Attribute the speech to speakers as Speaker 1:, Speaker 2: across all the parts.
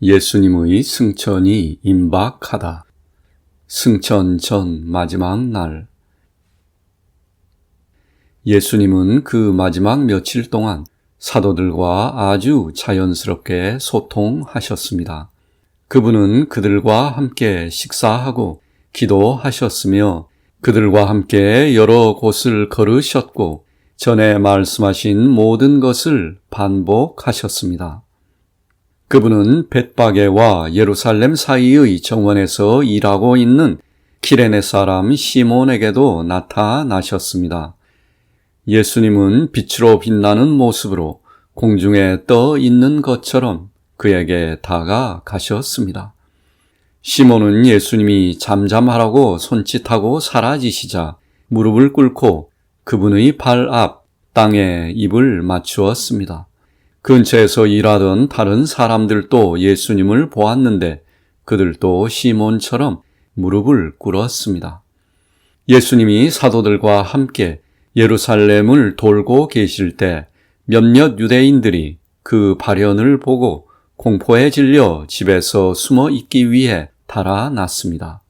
Speaker 1: 예수님의 승천이 임박하다. 승천 전 마지막 날. 예수님은 그 마지막 며칠 동안 사도들과 아주 자연스럽게 소통하셨습니다. 그분은 그들과 함께 식사하고 기도하셨으며 그들과 함께 여러 곳을 걸으셨고 전에 말씀하신 모든 것을 반복하셨습니다. 그분은 벳바게와 예루살렘 사이의 정원에서 일하고 있는 키레네 사람 시몬에게도 나타나셨습니다. 예수님은 빛으로 빛나는 모습으로 공중에 떠 있는 것처럼 그에게 다가가셨습니다. 시몬은 예수님이 잠잠하라고 손짓하고 사라지시자 무릎을 꿇고 그분의 발 앞 땅에 입을 맞추었습니다. 근처에서 일하던 다른 사람들도 예수님을 보았는데 그들도 시몬처럼 무릎을 꿇었습니다. 예수님이 사도들과 함께 예루살렘을 돌고 계실 때 몇몇 유대인들이 그 발현을 보고 공포에 질려 집에서 숨어 있기 위해 달아났습니다.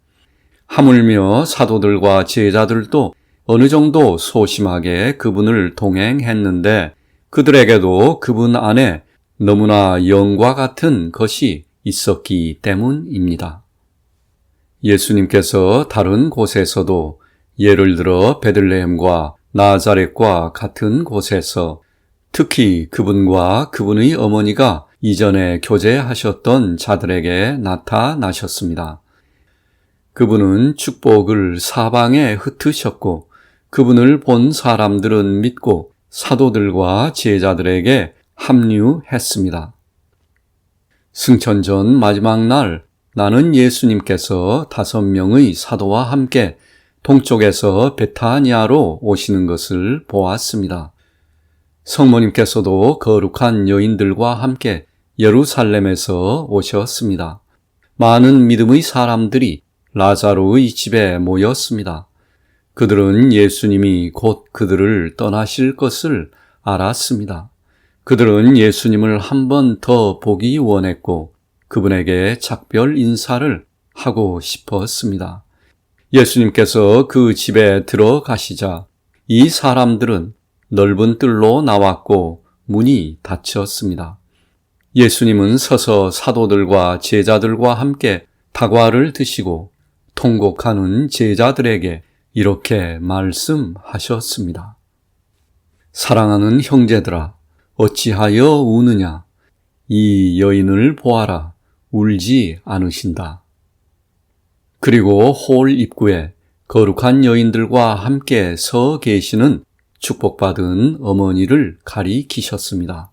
Speaker 1: 하물며 사도들과 제자들도 어느 정도 소심하게 그분을 동행했는데 그들에게도 그분 안에 너무나 영과 같은 것이 있었기 때문입니다. 예수님께서 다른 곳에서도 예를 들어 베들레헴과 나자렛과 같은 곳에서 특히 그분과 그분의 어머니가 이전에 교제하셨던 자들에게 나타나셨습니다. 그분은 축복을 사방에 흩으셨고 그분을 본 사람들은 믿고 사도들과 제자들에게 합류했습니다. 승천 전 마지막 날 나는 예수님께서 5명의 사도와 함께 동쪽에서 베타니아로 오시는 것을 보았습니다. 성모님께서도 거룩한 여인들과 함께 예루살렘에서 오셨습니다. 많은 믿음의 사람들이 라자로의 집에 모였습니다. 그들은 예수님이 곧 그들을 떠나실 것을 알았습니다. 그들은 예수님을 한 번 더 보기 원했고 그분에게 작별 인사를 하고 싶었습니다. 예수님께서 그 집에 들어가시자 이 사람들은 넓은 뜰로 나왔고 문이 닫혔습니다. 예수님은 서서 사도들과 제자들과 함께 다과를 드시고 통곡하는 제자들에게 이렇게 말씀하셨습니다. 사랑하는 형제들아, 어찌하여 우느냐? 이 여인을 보아라, 울지 않으신다. 그리고 홀 입구에 거룩한 여인들과 함께 서 계시는 축복받은 어머니를 가리키셨습니다.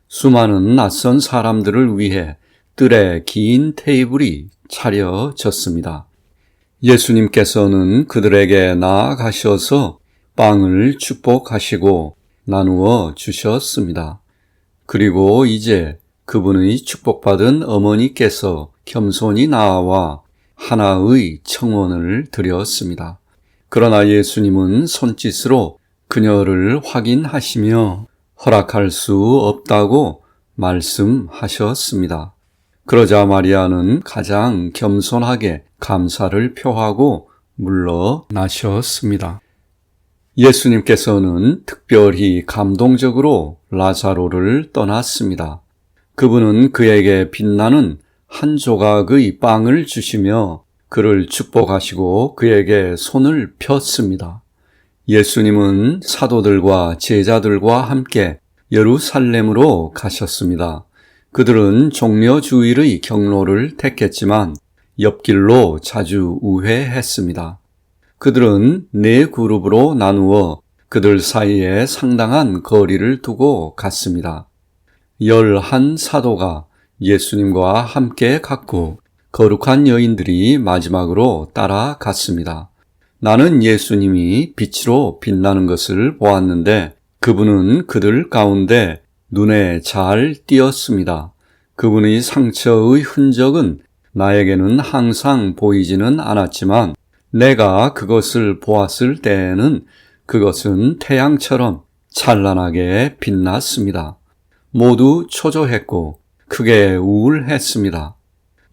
Speaker 1: 수많은 낯선 사람들을 위해 뜰에 긴 테이블이 차려졌습니다. 예수님께서는 그들에게 나아가셔서 빵을 축복하시고 나누어 주셨습니다. 그리고 이제 그분의 축복받은 어머니께서 겸손히 나와 하나의 청원을 드렸습니다. 그러나 예수님은 손짓으로 그녀를 확인하시며 허락할 수 없다고 말씀하셨습니다. 그러자 마리아는 가장 겸손하게 감사를 표하고 물러나셨습니다. 예수님께서는 특별히 감동적으로 라자로를 떠났습니다. 그분은 그에게 빛나는 한 조각의 빵을 주시며 그를 축복하시고 그에게 손을 폈습니다. 예수님은 사도들과 제자들과 함께 예루살렘으로 가셨습니다. 그들은 종려 주일의 경로를 택했지만 옆길로 자주 우회했습니다. 그들은 4그룹으로 나누어 그들 사이에 상당한 거리를 두고 갔습니다. 11사도가 예수님과 함께 갔고 거룩한 여인들이 마지막으로 따라갔습니다. 나는 예수님이 빛으로 빛나는 것을 보았는데 그분은 그들 가운데 눈에 잘 띄었습니다. 그분의 상처의 흔적은 나에게는 항상 보이지는 않았지만 내가 그것을 보았을 때에는 그것은 태양처럼 찬란하게 빛났습니다. 모두 초조했고 크게 우울했습니다.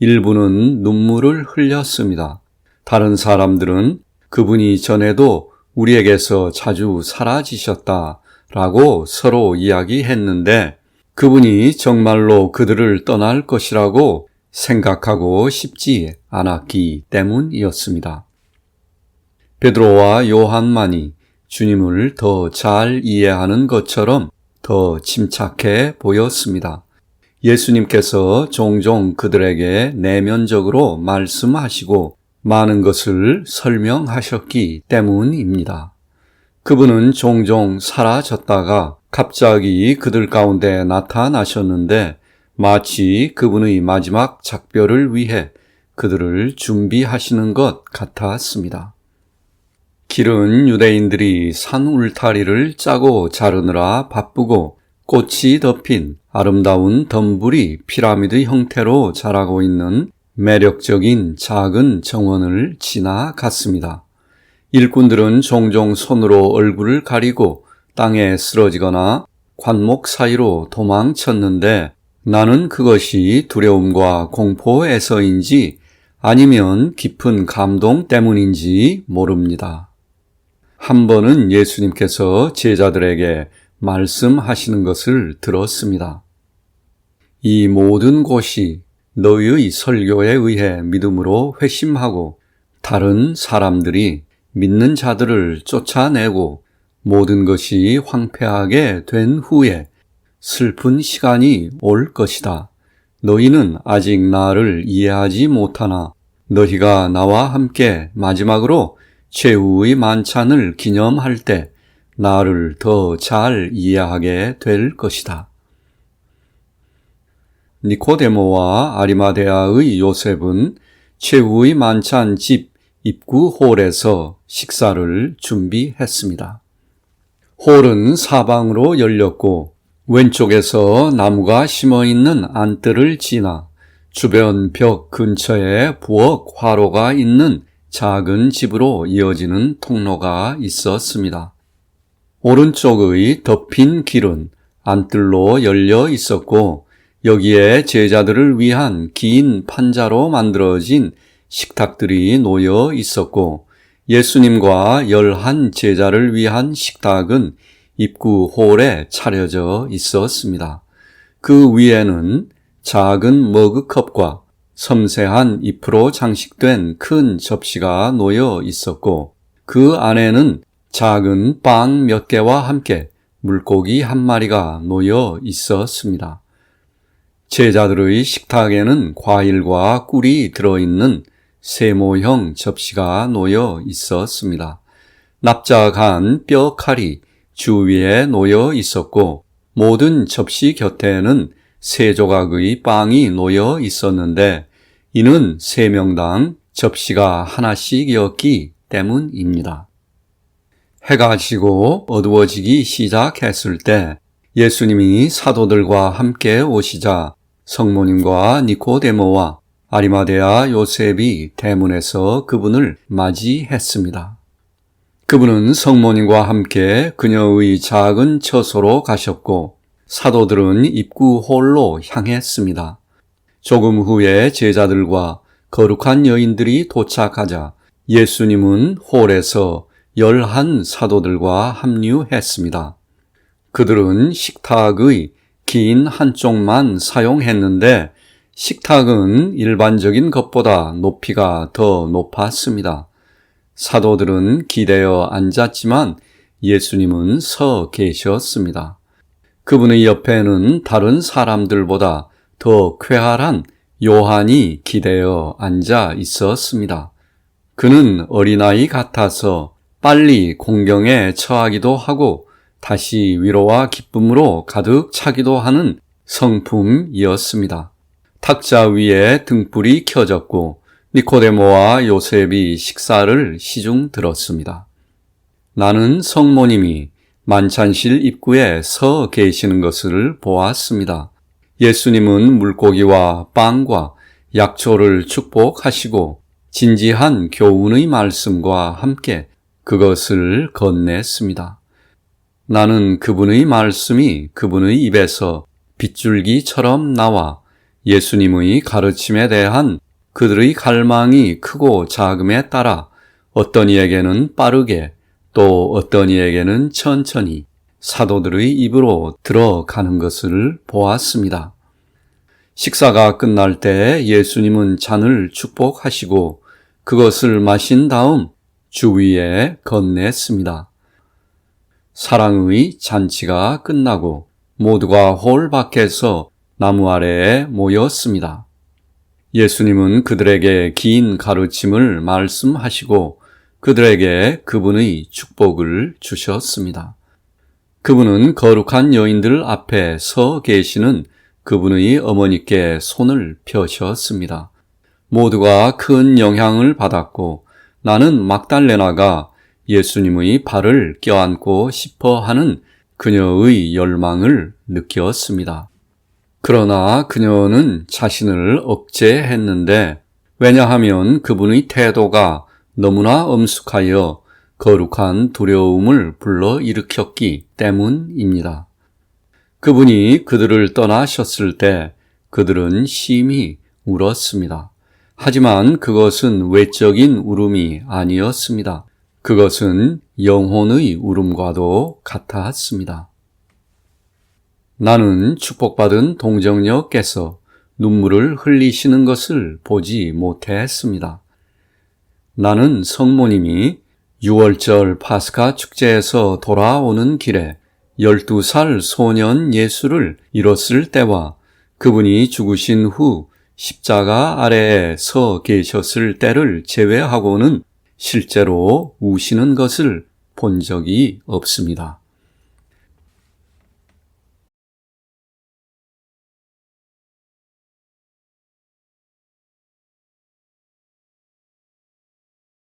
Speaker 1: 일부는 눈물을 흘렸습니다. 다른 사람들은 그분이 전에도 우리에게서 자주 사라지셨다라고 서로 이야기했는데 그분이 정말로 그들을 떠날 것이라고 생각하고 싶지 않았기 때문이었습니다. 베드로와 요한만이 주님을 더 잘 이해하는 것처럼 더 침착해 보였습니다. 예수님께서 종종 그들에게 내면적으로 말씀하시고 많은 것을 설명하셨기 때문입니다. 그분은 종종 사라졌다가 갑자기 그들 가운데 나타나셨는데 마치 그분의 마지막 작별을 위해 그들을 준비하시는 것 같았습니다. 길은 유대인들이 산 울타리를 짜고 자르느라 바쁘고 꽃이 덮인 아름다운 덤불이 피라미드 형태로 자라고 있는 매력적인 작은 정원을 지나갔습니다. 일꾼들은 종종 손으로 얼굴을 가리고 땅에 쓰러지거나 관목 사이로 도망쳤는데 나는 그것이 두려움과 공포에서인지 아니면 깊은 감동 때문인지 모릅니다. 한 번은 예수님께서 제자들에게 말씀하시는 것을 들었습니다. 이 모든 곳이 너희의 설교에 의해 믿음으로 회심하고 다른 사람들이 믿는 자들을 쫓아내고 모든 것이 황폐하게 된 후에 슬픈 시간이 올 것이다. 너희는 아직 나를 이해하지 못하나 너희가 나와 함께 마지막으로 최후의 만찬을 기념할 때 나를 더 잘 이해하게 될 것이다. 니코데모와 아리마데아의 요셉은 최후의 만찬 집 입구 홀에서 식사를 준비했습니다. 홀은 사방으로 열렸고 왼쪽에서 나무가 심어있는 안뜰을 지나 주변 벽 근처에 부엌 화로가 있는 작은 집으로 이어지는 통로가 있었습니다. 오른쪽의 덮인 길은 안뜰로 열려 있었고 여기에 제자들을 위한 긴 판자로 만들어진 식탁들이 놓여 있었고 예수님과 11 제자를 위한 식탁은 입구 홀에 차려져 있었습니다. 그 위에는 작은 머그컵과 섬세한 잎으로 장식된 큰 접시가 놓여 있었고 그 안에는 작은 빵 몇 개와 함께 물고기 한 마리가 놓여 있었습니다. 제자들의 식탁에는 과일과 꿀이 들어있는 세모형 접시가 놓여 있었습니다. 납작한 뼈 칼이 주위에 놓여 있었고 모든 접시 곁에는 3조각의 빵이 놓여 있었는데 이는 3명당 접시가 하나씩이었기 때문입니다. 해가 지고 어두워지기 시작했을 때 예수님이 사도들과 함께 오시자 성모님과 니코데모와 아리마데아 요셉이 대문에서 그분을 맞이했습니다. 그분은 성모님과 함께 그녀의 작은 처소로 가셨고 사도들은 입구 홀로 향했습니다. 조금 후에 제자들과 거룩한 여인들이 도착하자 예수님은 홀에서 11 사도들과 합류했습니다. 그들은 식탁의 긴 한쪽만 사용했는데 식탁은 일반적인 것보다 높이가 더 높았습니다. 사도들은 기대어 앉았지만 예수님은 서 계셨습니다. 그분의 옆에는 다른 사람들보다 더 쾌활한 요한이 기대어 앉아 있었습니다. 그는 어린아이 같아서 빨리 공경에 처하기도 하고 다시 위로와 기쁨으로 가득 차기도 하는 성품이었습니다. 탁자 위에 등불이 켜졌고 니코데모와 요셉이 식사를 시중 들었습니다. 나는 성모님이 만찬실 입구에 서 계시는 것을 보았습니다. 예수님은 물고기와 빵과 약초를 축복하시고 진지한 교훈의 말씀과 함께 그것을 건넸습니다. 나는 그분의 말씀이 그분의 입에서 빗줄기처럼 나와 예수님의 가르침에 대한 그들의 갈망이 크고 작음에 따라 어떤 이에게는 빠르게 또 어떤 이에게는 천천히 사도들의 입으로 들어가는 것을 보았습니다. 식사가 끝날 때 예수님은 잔을 축복하시고 그것을 마신 다음 주위에 건넸습니다. 사랑의 잔치가 끝나고 모두가 홀 밖에서 나무 아래에 모였습니다. 예수님은 그들에게 긴 가르침을 말씀하시고 그들에게 그분의 축복을 주셨습니다. 그분은 거룩한 여인들 앞에 서 계시는 그분의 어머니께 손을 펴셨습니다. 모두가 큰 영향을 받았고 나는 막달레나가 예수님의 발을 껴안고 싶어 하는 그녀의 열망을 느꼈습니다. 그러나 그녀는 자신을 억제했는데 왜냐하면 그분의 태도가 너무나 엄숙하여 거룩한 두려움을 불러일으켰기 때문입니다. 그분이 그들을 떠나셨을 때 그들은 심히 울었습니다. 하지만 그것은 외적인 울음이 아니었습니다. 그것은 영혼의 울음과도 같았습니다. 나는 축복받은 동정녀께서 눈물을 흘리시는 것을 보지 못했습니다. 나는 성모님이 6월절 파스카 축제에서 돌아오는 길에 12살 소년 예수를 잃었을 때와 그분이 죽으신 후 십자가 아래에 서 계셨을 때를 제외하고는 실제로 우시는 것을 본 적이 없습니다.